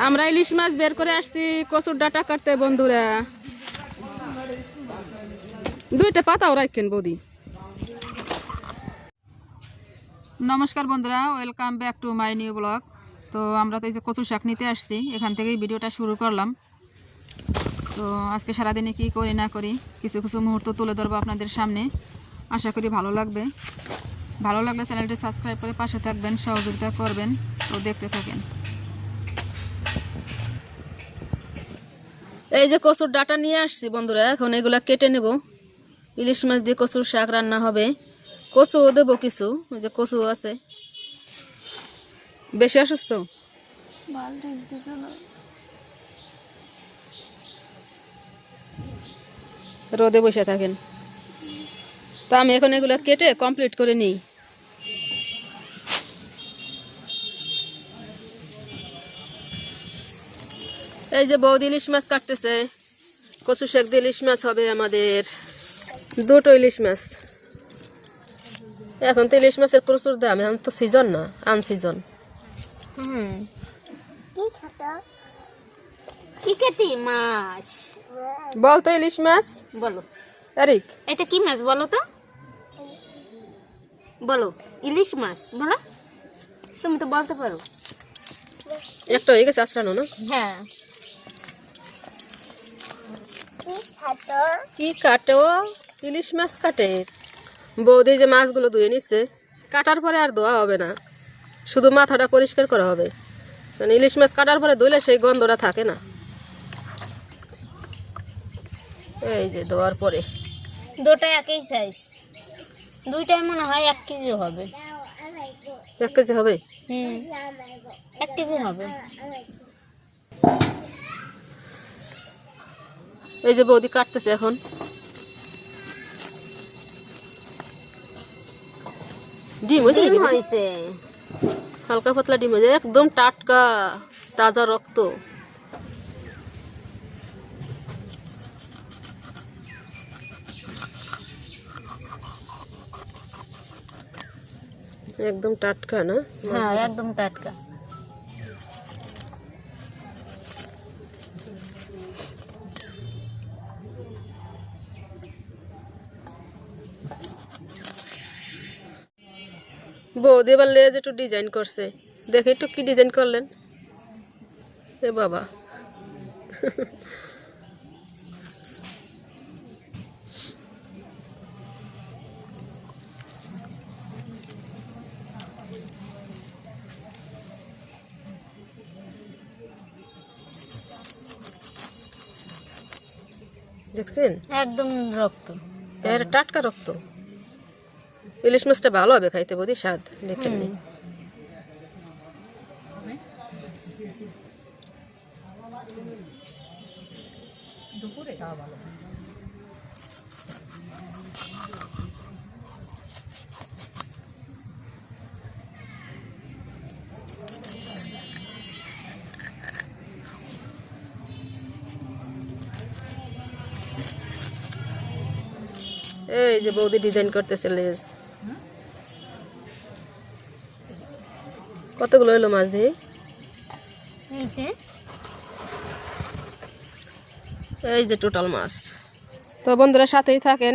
আমরা ইলিশ মাছ বের করে আসছি কচুর ডাটা কাটতে বন্ধুরা। দুইটা পাতাও রাখেন বৌদি। নমস্কার বন্ধুরা, welcome back to my new blog. তো আমরা তো এই যে কচু শাক নিতে আসছি, এখান থেকেই ভিডিওটা শুরু করলাম। তো আজকে সারাদিনে কি করি না করি কিছু কিছু মুহূর্ত তুলে ধরবো আপনাদের সামনে। আশা করি ভালো লাগবে। ভালো লাগলে চ্যানেলটি সাবস্ক্রাইব করে পাশে থাকবেন, সহযোগিতা করবেন। তো দেখতে থাকেন। এই যে কচুর ডাটা নিয়ে আসছি বন্ধুরা, এখন এগুলা কেটে নেব। ইলিশ মাছ দিয়ে কচুর শাক রান্না হবে। কচুও দেবো কিছু, ওই যে কচু আছে। বেশি অসুস্থ, রোদে বসে থাকেন। তা আমি এখন এগুলো কেটে কমপ্লিট করে নিই। এই যে বৌদি ইলিশ মাছ কাটতেছে। কচু শাক দিয়ে ইলিশ মাছ হবে আমাদের। দুটো ইলিশ মাছ। এখন তো ইলিশ মাছের প্রচুর দাম, এখন তো সিজন না, আনসিজন। কি মাছ বল তো ইলিশ মাছ বলো। আরিক, এটা কি মাছ বলো তো? বলো ইলিশ মাছ বলো। তুমি তো বলতে পারো। একটা হয়ে গেছে আশ্রানো না? হ্যাঁ। কি কাটো? ইলিশ মাছ কাটে বৌদি। যে মাছগুলো ধুয়ে নিচ্ছে, কাটার পরে আর ধোয়া হবে না, শুধু মাথাটা পরিষ্কার করা হবে। মানে ইলিশ মাছ কাটার পরে ধুলে সেই গন্ধটা থাকে না। এই যে ধোয়ার পরে দুটো একই সাইজ, দুইটাই মনে হয় 1 কেজি হবে। 1 কেজি হবে? 1 কেজি হবে। এই যে বৌদি কাটতেছে এখন। ডিম হয়েছে, হালকা পাতলা ডিম হয়েছে, একদম টাটকা তাজা রক্ত। একদম টাটকা না? হ্যাঁ একদম টাটকা। বৌদি এবার লেজ একটু ডিজাইন করছে, দেখে একটু কি ডিজাইন করলেন এ বাবা। দেখছেন? একদম রক্ত, এর টাটকা রক্ত। ইলিশ মাছটা ভালো হবে খাইতে বৌদি, স্বাদ দেখেন নি? এই যে বৌদি ডিজাইন করতেছে লেজ। কতগুলো হলো মাছ দিয়ে? এই যে টোটাল মাছ। তো বন্ধুরা সাথেই থাকেন,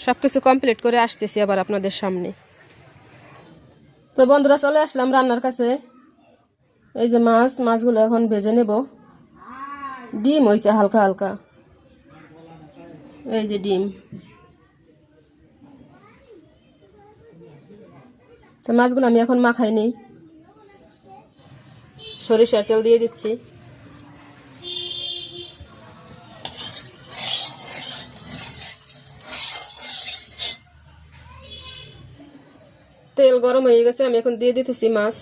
সবকিছু কমপ্লিট করে আসতেছি আবার আপনাদের সামনে। তো বন্ধুরা চলে আসলাম রান্নার কাছে। এই যে মাছগুলো এখন ভেজে নেব। ডিম হয়েছে হালকা হালকা, এই যে ডিম। তো মাছগুলো আমি এখন মাখাই নিই। সরিষার তেল দিয়ে দিচ্ছি। তেল গরম হয়ে গেছে, আমি এখন দিয়ে দিতেছি মাছ।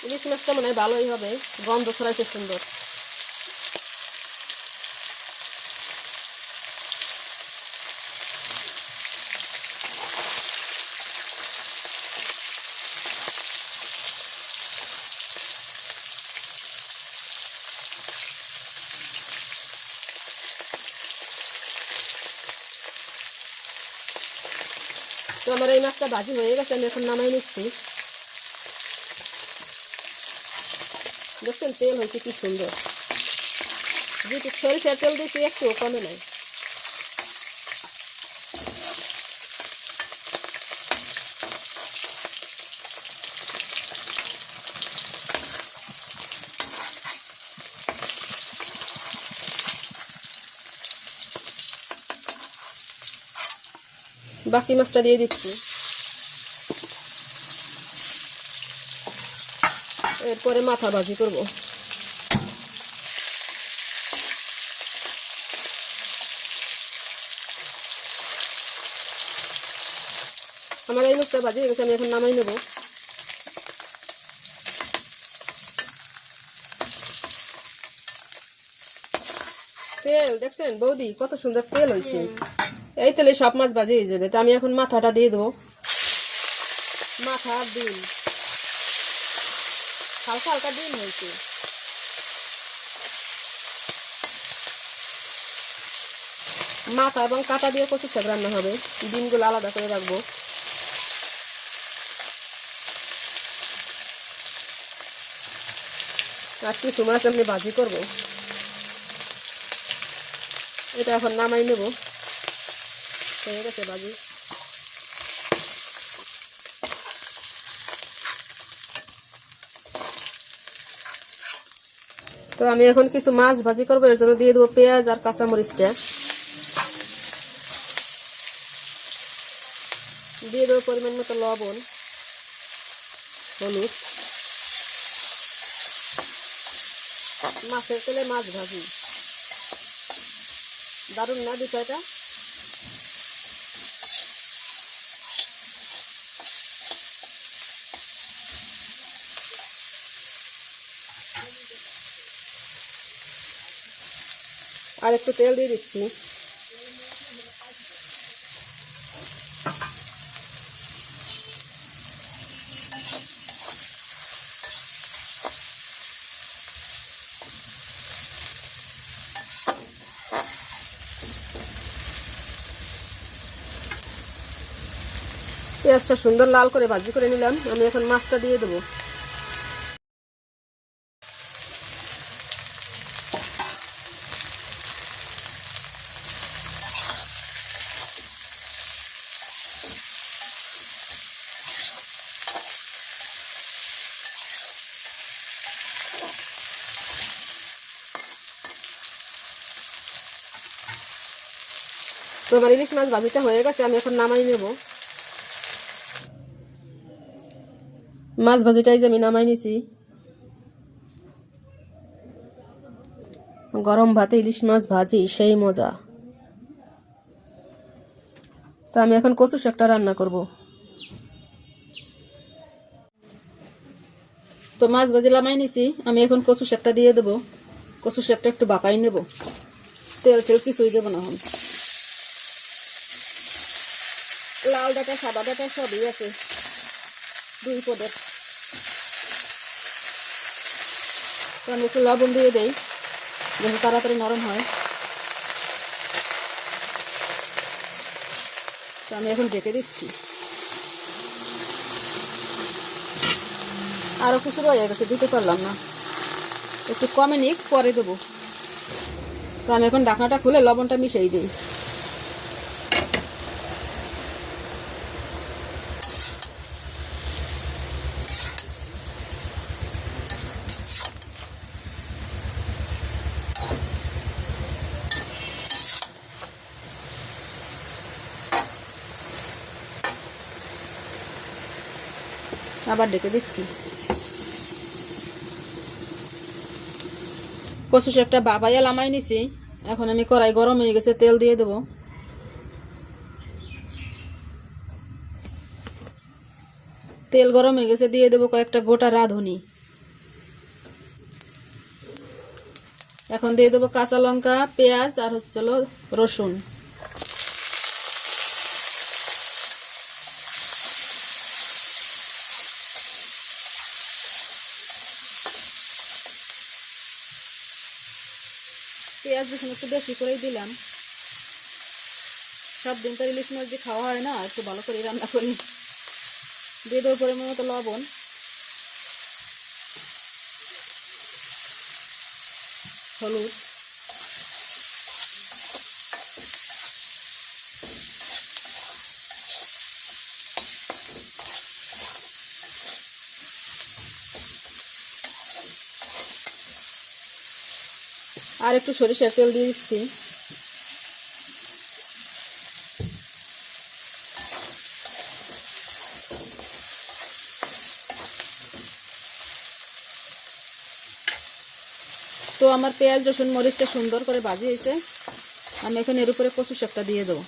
ইলিশ মাছটা মনে হয় ভালোই হবে, গন্ধ ছড়াইছে সুন্দর। তো আমার এই মাছটা ভাজি হয়ে গেছে, আমি এখন নামাই নিচ্ছি। দেখছেন তেল হয়েছে কি সুন্দর, যেহেতু সরিষার তেল দিয়েছি একটুও কমে নাই। বাকি মাছটা দিয়ে দিচ্ছি। এরপরে মাথা ভাজি করব। আমার এই মাছটা ভাজি হয়ে গেছে, আমি এখন নামাই নেব। তেল দেখছেন বৌদি, কত সুন্দর তেল হয়েছে। এই তেলে সব মাছ ভাজি হয়ে যাবে। তো আমি এখন মাথাটা দিয়ে দেবো। মাথা ডিম, হালকা হালকা ডিম হয়েছে। মাথা এবং কাটা দিয়ে কচু শাক রান্না হবে, ডিমগুলো আলাদা করে রাখবো। আর কিছু মাছ আমি ভাজি করব, এটা এখন নামাই নেব। হয়ে গেছে ভাজি। তো আমি এখন কিছু মাছ ভাজি করবো, এর জন্য দিয়ে দেবো পেঁয়াজ আর কাঁচামরিচটা। দিয়ে দেবো পরিমাণ মতো লবণ, হলুদ। মাছের তেলে মাছ ভাজি, দারুণ না বিষয়টা? আর একটু তেল দিয়ে দিচ্ছি। পেঁয়াজটা সুন্দর লাল করে ভাজি করে নিলাম, আমি এখন মাছটা দিয়ে দেবো। তো আমার ইলিশ মাছ ভাজিটা হয়ে গেছে, আমি এখন নামাই নেব। মাছ ভাজিটাই যে আমি নামাই নিছি। গরম ভাতে ইলিশ মাছ ভাজি সেই মজা। তো আমি এখন কচু শাকটা রান্না করব। তো মাছ ভাজি নামাই নিছি, আমি এখন কচু শাকটা দিয়ে দেবো। কচু শাকটা একটু বাঁকাই নেব, তেল টেল কিছুই দেবো না। লাল ডাটা সাদা ডাটা সবই আছে, দুই পদের। তো আমি একটু লবণ দিয়ে দেই, যাতে তাড়াতাড়ি নরম হয়। তো আমি এখন ঢেকে দিচ্ছি। আরও কিছু রয়ে গেছে, দিতে পারলাম না, একটু কমে নিক, পরে দেবো। তো আমি এখন ঢাকনাটা খুলে লবণটা মিশিয়ে দিই। আবার ঢেকে দিচ্ছি। কচু শাকটা বাবাইয়া লামাই নিছি। এখন আমি কড়াই গরম হয়ে গেছে, তেল দিয়ে দেবো। তেল গরম হয়ে গেছে, দিয়ে দেবো কয়েকটা গোটা রাঁধুনি। এখন দিয়ে দেবো কাঁচা লঙ্কা, পেঁয়াজ আর হচ্ছে রসুন। পেঁয়াজ রসুন একটু বেশি করেই দিলাম। সব দিন তো ইলিশ মাছ দিয়ে খাওয়া হয় না, একটু ভালো করে রান্না করি। দিয়ে দেবো পরিমাণ মতো লবণ, হলুদ, আর একটু সরিষার তেল দিয়ে দিচ্ছি। তো আমার পেঁয়াজ রসুন মরিচটা সুন্দর করে ভাজি হয়েছে। আমি এখন এর উপরে কচু শাকটা দিয়ে দেবো।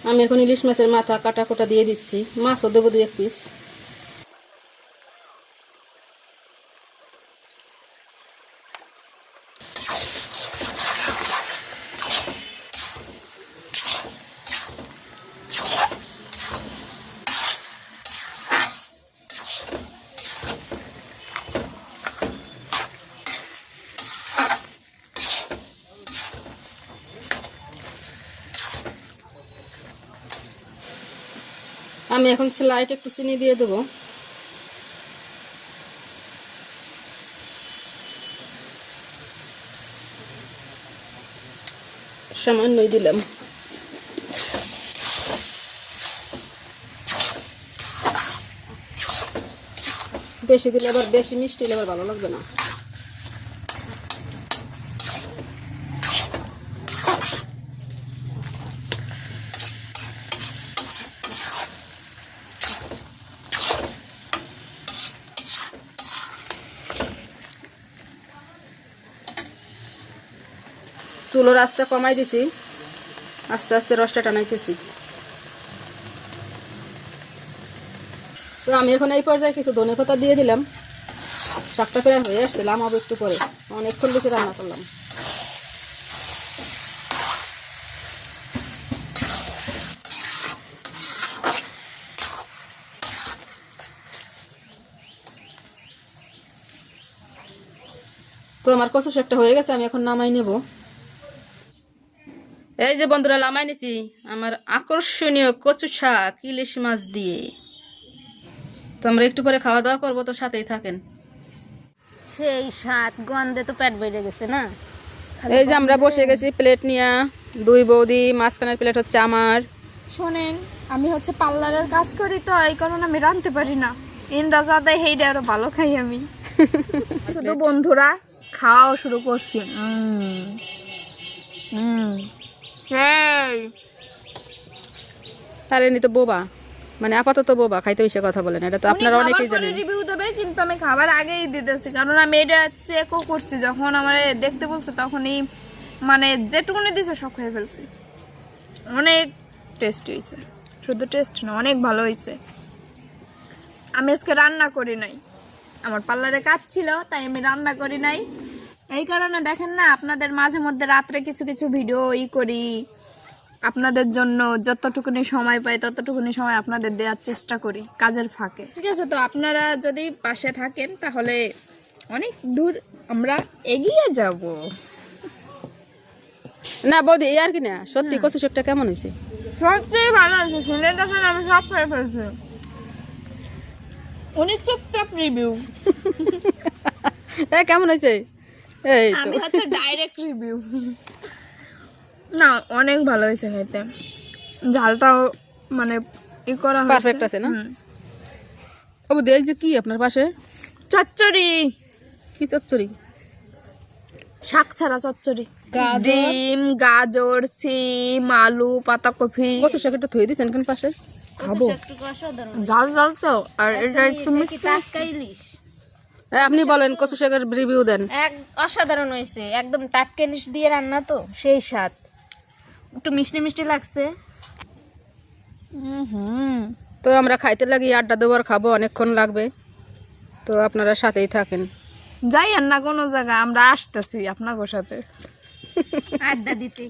আমি এখন ইলিশ মাছের মাথা কাটা কোটা দিয়ে দিচ্ছি। মাছও দেবো 2-1 পিস। আমি এখন স্লাইড একটু চিনি দিয়ে দেবো। সামান্যই দিলাম। বেশি দিলে আবার, বেশি মিষ্টি হলে আবার ভালো লাগবে না। চুলোর আঁচটা কমাই দিছি, আস্তে আস্তে রসটা টানাইতেছি। তো আমি এখন এই পর্যায়ে কিছু ধনেপাতা দিয়ে দিলাম। শাকটা প্রায় হয়ে আসছে, লামাবো একটু পরে, অনেকক্ষণ বেশি রান্না করলাম। তো আমার কচু শাকটা হয়ে গেছে, আমি এখন নামাই নেব। এই যে বন্ধুরা, নামাই নিছি আমার আকর্ষণীয় কচু শাক ইলিশ মাছ দিয়ে। তো আমরা একটু পরে খাওয়া দাওয়া করবো, তো সাথেই থাকেন। সেই স্বাদ, গন্ধে তো পেট বেড়ে গেছে না। এই যে আমরা বসে গেছি প্লেট নিয়ে, 2 বৌদি, মাঝখানের প্লেট হচ্ছে আমার। শোনেন, আমি হচ্ছে পার্লারের কাজ করি, তো এই কারণে আমি রাঁধতে পারি না। ইন্দ্রা যা দেয় সেইটা আরো ভালো খাই আমি। শুধু বন্ধুরা খাওয়াও শুরু করছি। আরে নি তো বোবা, মানে আপাতত বোবা, খাইতে বেশি কথা বলেন, এটা তো আপনারা অনেকেই জানেন। রিভিউ দেবে, কিন্তু আমি খাবার আগেই দিতেছি, কারণ আমি এটা চেকও করছি। যখন আমার দেখতে বলছে তখনই মানে যেটুকুনি দিছে সব খেয়ে ফেলছি। অনেক টেস্ট হয়েছে, শুধু টেস্ট না, অনেক ভালো হয়েছে। আমি আজকে রান্না করি নাই, আমার পার্লারে কাজ ছিল, তাই আমি রান্না করি নাই। এই কারণে দেখেন না, আপনাদের মাঝে মধ্যে রাত্রে কিছু কিছু ভিডিও করি আপনাদের জন্য। যতটুকুনি সময় পাই ততটুকুনি সময় আপনাদের দেওয়ার চেষ্টা করি কাজের ফাঁকে, ঠিক আছে? তো আপনারা যদি পাশে থাকেন তাহলে অনেক দূর আমরা এগিয়ে যাব। না বৌদি এই আর কি না, সত্যি কচু শাকটা কেমন হয়েছে? সত্যিই ভালো আছে, শুনে দেখেন আমি সব খেয়ে ফেলছি। উনি চুপচাপ রিভিউ, কেমন হয়েছে? এই তো আমি হচ্ছে ডাইরেক্ট রিভিউ। না অনেক ভালো হয়েছে খেতে, ঝালটাও মানে ই করা হয়েছে, পারফেক্ট আছে না? ও বৌদি এই যে কি আপনার পাশে? চচ্চড়ি। কি চচ্চড়ি? শাক ছাড়া চচ্চড়ি, গাজর? ডিম, গাজর, সিম, আলু, পাতাকপি। কচু শাকটা ধুয়ে দিচ্ছেন কেন পাশে? খাবো। ঝাল ঝাল তো, আর এটা একটু টাটকা ইলিশ আপনি বলেন কচু শাকের রিভিউ দেন। অসাধারণ হয়েছে, একদম টাটকা ইলিশ দিয়ে রান্না তো সেই স্বাদ। একটু মিষ্টি মিষ্টি লাগছে। তো আমরা খাইতে লাগি, আড্ডা দেবো আর খাবো, অনেকক্ষণ লাগবে, তো আপনারা সাথেই থাকেন। যাই আর না কোনো জায়গায়, আমরা আসতেছি আপনাদের সাথে আড্ডা দিতে।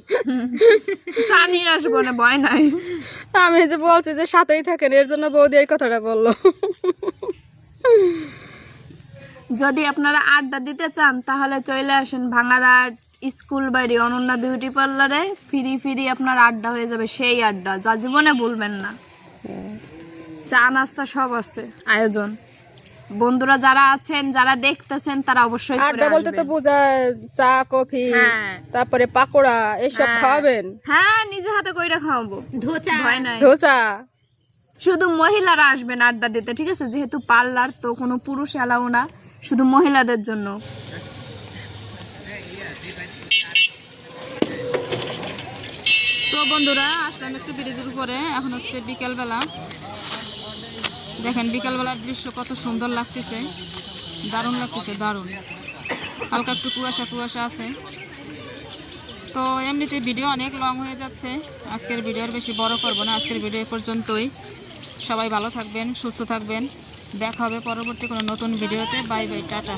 চা নিয়ে আসবো না, ভয় নাই। আমি যে বলছি যে সাথেই থাকেন, এর জন্য বৌদি এই কথাটা বললো। যদি আপনারা আড্ডা দিতে চান তাহলে চলে আসেন ভাঙারহাট স্কুল বাড়ি অনন্যা বিউটি পার্লারে। ফিরি ফিরি আপনার আড্ডা হয়ে যাবে, সেই আড্ডা যা জীবনে ভুলবেন না। চা নাস্তা সব আছে আয়োজন। বন্ধুরা যারা আছেন, যারা দেখতেছেন, তারা অবশ্যই করে আড্ডা বলতে তো আসবেন। বোঝায় চা, কফি, হ্যাঁ। তারপরে পাকোড়া, এইসব হ্যাঁ। খাওয়াবেন। হ্যাঁ, নিজে হাতে কইরা খাওয়াবো, ধোচা ভয় নাই। ধোসা। শুধু মহিলারা আসবেন আড্ডা দিতে, ঠিক আছে? যেহেতু পার্লার, তো কোনো পুরুষ এলাও না, শুধু মহিলাদের জন্য। তো বন্ধুরা আসলাম একটু ব্রিজের উপরে, এখন হচ্ছে বিকেলবেলা। দেখেন বিকেলবেলার দৃশ্য কত সুন্দর লাগতেছে, দারুণ লাগতেছে, দারুণ। হালকা একটু কুয়াশা কুয়াশা আছে। তো এমনিতে ভিডিও অনেক লং হয়ে যাচ্ছে, আজকের ভিডিও আর বেশি বড় করব না। আজকের ভিডিও এ পর্যন্তই। সবাই ভালো থাকবেন, সুস্থ থাকবেন। দেখা হবে পরবর্তী কোনো নতুন ভিডিওতে। Bye bye, tata.